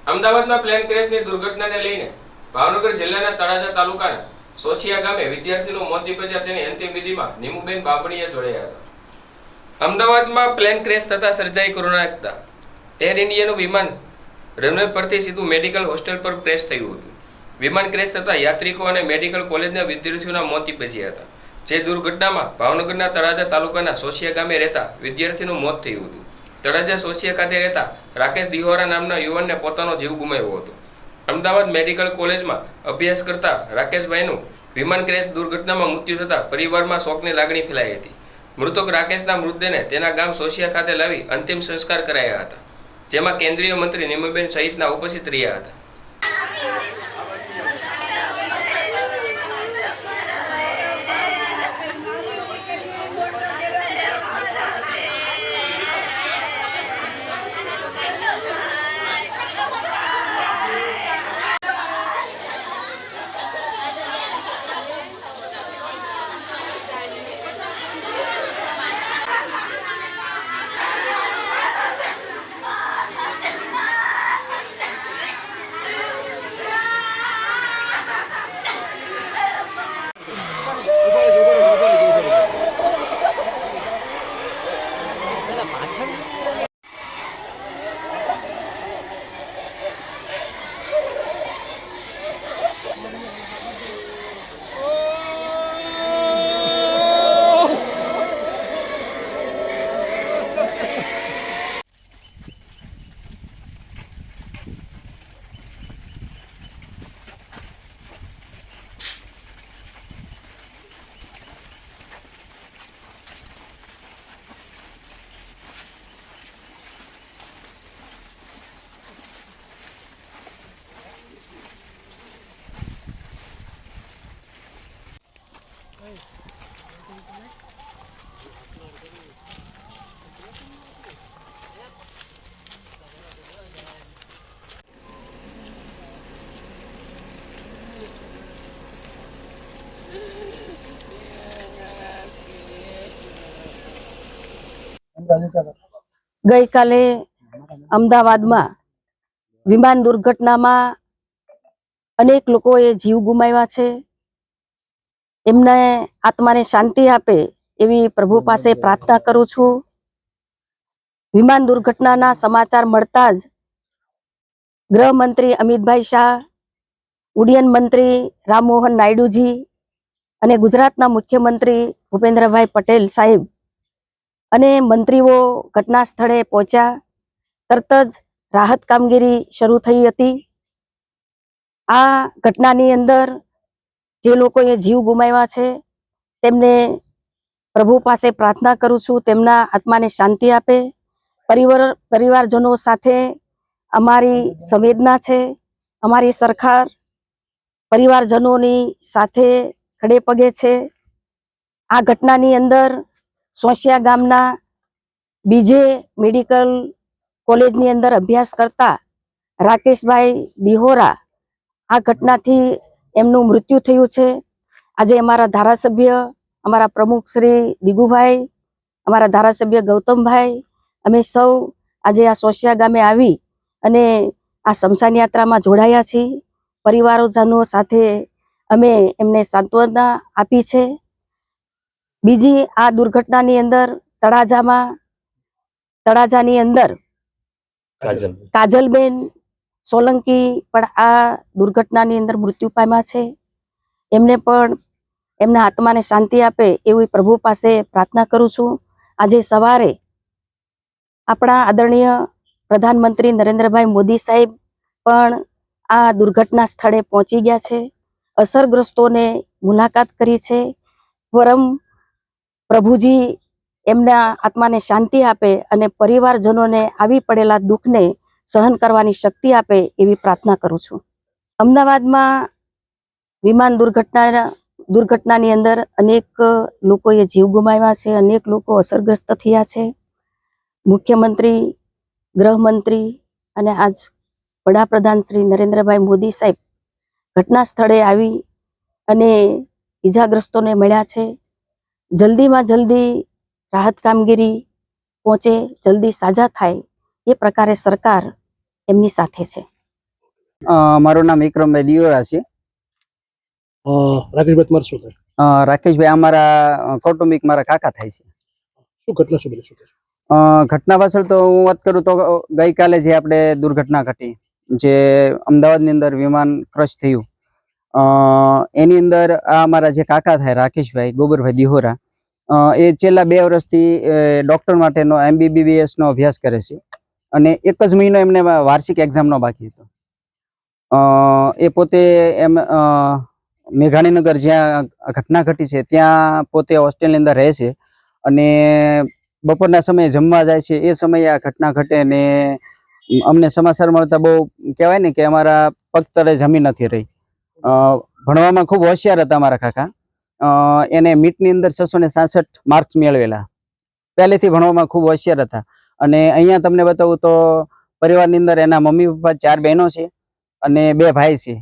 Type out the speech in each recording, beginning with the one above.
અમદાવાદમાં પ્લેન ક્રેશની દુર્ઘટનાને લઈને ભાવનગર જિલ્લાના તળાજા તાલુકાના સોશિયા ગામે વિદ્યાર્થીનું મોત નીપજ્યા તેની અંતિમ વિધિમાં નીમુબેન બાબણીયા જોડાયા હતા। અમદાવાદમાં પ્લેન ક્રેશ થતા સર્જાઈ કરુણાકતા। એર ઇન્ડિયાનું વિમાન રનવે પરથી સીધું મેડિકલ હોસ્ટેલ પર ક્રેશ થયું હતું। વિમાન ક્રેશ થતા યાત્રિકો અને મેડિકલ કોલેજના વિદ્યાર્થીઓના મોત નીપજ્યા હતા। જે દુર્ઘટનામાં ભાવનગરના તળાજા તાલુકાના સોશિયા ગામે રહેતા વિદ્યાર્થીનું મોત થયું હતું। તળાજા સોશિયા ખાતે રહેતા રાકેશ દિહોરા નામના યુવાનને પોતાનો જીવ ગુમાવ્યો હતો। અમદાવાદ મેડિકલ કોલેજમાં અભ્યાસ કરતા રાકેશભાઈનું વિમાન ક્રેશ દુર્ઘટનામાં મૃત્યુ થતાં પરિવારમાં શોકની લાગણી ફેલાઈ હતી। મૃતક રાકેશના મૃતદેહને તેના ગામ સોશિયા ખાતે લાવી અંતિમ સંસ્કાર કરાયા હતા, જેમાં કેન્દ્રીય મંત્રી નીમુબેન સહિતના ઉપસ્થિત રહ્યા હતા। ગઈકાલે અમદાવાદમાં વિમાન દુર્ઘટનામાં અનેક લોકોએ જીવ ગુમાવ્યા છે। એમને આત્માને શાંતિ આપે એવી પ્રભુ પાસે પ્રાર્થના કરું છું। વિમાન દુર્ઘટનાના સમાચાર મળતા જ ગૃહમંત્રી અમિતભાઈ શાહ, ઉડ્ડયન મંત્રી રામમોહન નાયડુજી અને ગુજરાતના મુખ્યમંત્રી ભૂપેન્દ્રભાઈ પટેલ સાહેબ અને મંત્રીઓ ઘટના સ્થળે પહોંચ્યા। તરત જ રાહત કામગીરી શરૂ થઈ હતી। આ ઘટનાની અંદર જે લોકોએ જીવ ગુમાવ્યા છે તેમને પ્રભુ પાસે પ્રાર્થના કરું છું, તેમના આત્માને શાંતિ આપે। પરિવારજનો સાથે અમારી સંવેદના છે। અમારી સરકાર પરિવારજનોની સાથે ખડે પગે છે। આ ઘટનાની અંદર સોશિયા ગામના બીજે મેડિકલ કોલેજની અંદર અભ્યાસ કરતા રાકેશભાઈ દિહોરા, આ ઘટનાથી એમનું મૃત્યુ થયું છે। આજે અમારા ધારાસભ્ય, અમારા પ્રમુખ શ્રી દિગુભાઈ, અમારા ધારાસભ્ય ગૌતમભાઈ, અમે સૌ આજે આ સોશિયા ગામે આવી અને આ સ્મશાન યાત્રામાં જોડાયા છીએ। પરિવારજનો સાથે અમે એમને સાંત્વના આપી છે। બીજી આ દુર્ઘટનાની અંદર તળાજાની અંદર કાજલબેન સોલંકી પણ આ દુર્ઘટનાની અંદર મૃત્યુ પામ્યા છે। એમને પણ એમના આત્માને શાંતિ આપે એવી પ્રભુ પાસે પ્રાર્થના કરું છું। આજે સવારે આપણા આદરણીય પ્રધાનમંત્રી નરેન્દ્રભાઈ મોદી સાહેબ પણ આ દુર્ઘટના સ્થળે પહોંચી ગયા છે। અસરગ્રસ્તોને મુલાકાત કરી છે। પરમ પ્રભુજી એમના આત્માને શાંતિ આપે અને પરિવારજનોને આવી પડેલા દુઃખને સહન કરવાની શક્તિ આપે એવી પ્રાર્થના કરું છું। અમદાવાદમાં વિમાન દુર્ઘટનાની અંદર અનેક લોકોએ જીવ ગુમાવ્યા છે, અનેક લોકો અસરગ્રસ્ત થયા છે। મુખ્યમંત્રી, ગૃહમંત્રી અને આજ વડાપ્રધાન શ્રી નરેન્દ્રભાઈ મોદી સાહેબ ઘટના સ્થળે આવી અને ઈજાગ્રસ્તોને મળ્યા છે। જલ્દીમાં જલ્દી રાહત કામગીરી પહોંચે, જલ્દી સાજા થાય એ પ્રકારે સરકાર એમની સાથે છે। મારું નામ વિક્રમભાઈ દિયોરા છે. રાકેશભાઈ તમારે શું થાય? રાકેશભાઈ અમારા કૌટુંબિક મારા કાકા થાય છે. શું ઘટના શું બની? શું કહેશો? ઘટના પાછળ તો હું વાત કરું તો ગઈકાલે જે આપણે દુર્ઘટના ઘટી, જે અમદાવાદની અંદર વિમાન ક્રશ થયું, એની અંદર આ અમારા જે કાકા થાય રાકેશભાઈ ગોબરભાઈ દિહોરા, એ છેલ્લા 2 વર્ષથી ડોક્ટર માટેનો MBBS નો અભ્યાસ કરે છે અને એક જ મહિનો એમને વાર્ષિક એક્ઝામનો બાકી હતો. એ પોતે એમ મેઘાણીનગર જ્યાં ઘટના ઘટી છે ત્યાં પોતે હોસ્ટેલની અંદર રહે છે અને બપોરના સમયે જમવા જાય છે. એ સમયે આ ઘટના ઘટે ને અમને સમાચાર મળતા બહુ કહેવાય ને કે અમારા પગ તળે જમીન નથી રહી. ભણવામાં ખૂબ હોશિયાર હતા અમારા કાકા. એને નીટની અંદર 666 માર્ક્સ મેળવેલા. પહેલેથી ભણવામાં ખૂબ હોશિયાર હતા. અને અહીંયા તમને બતાવું તો પરિવારની અંદર એના મમ્મી પપ્પા 4 બહેનો છે અને 2 ભાઈ છે.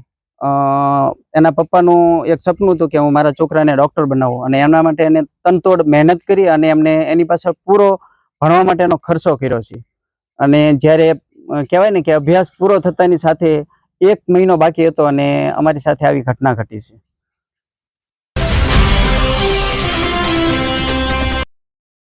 એના પપ્પાનું એક સપનું હતું કે હું મારા છોકરાને ડૉક્ટર બનાવું, અને એમના માટે એને તનતોડ મહેનત કરી અને એમને એની પાછળ પૂરો ભણવા માટેનો ખર્ચો કર્યો છે. અને જ્યારે કહેવાય ને કે અભ્યાસ પૂરો થતાની સાથે 1 મહિનો બાકી હતો અને અમારી સાથે આવી ઘટના ઘટી છે.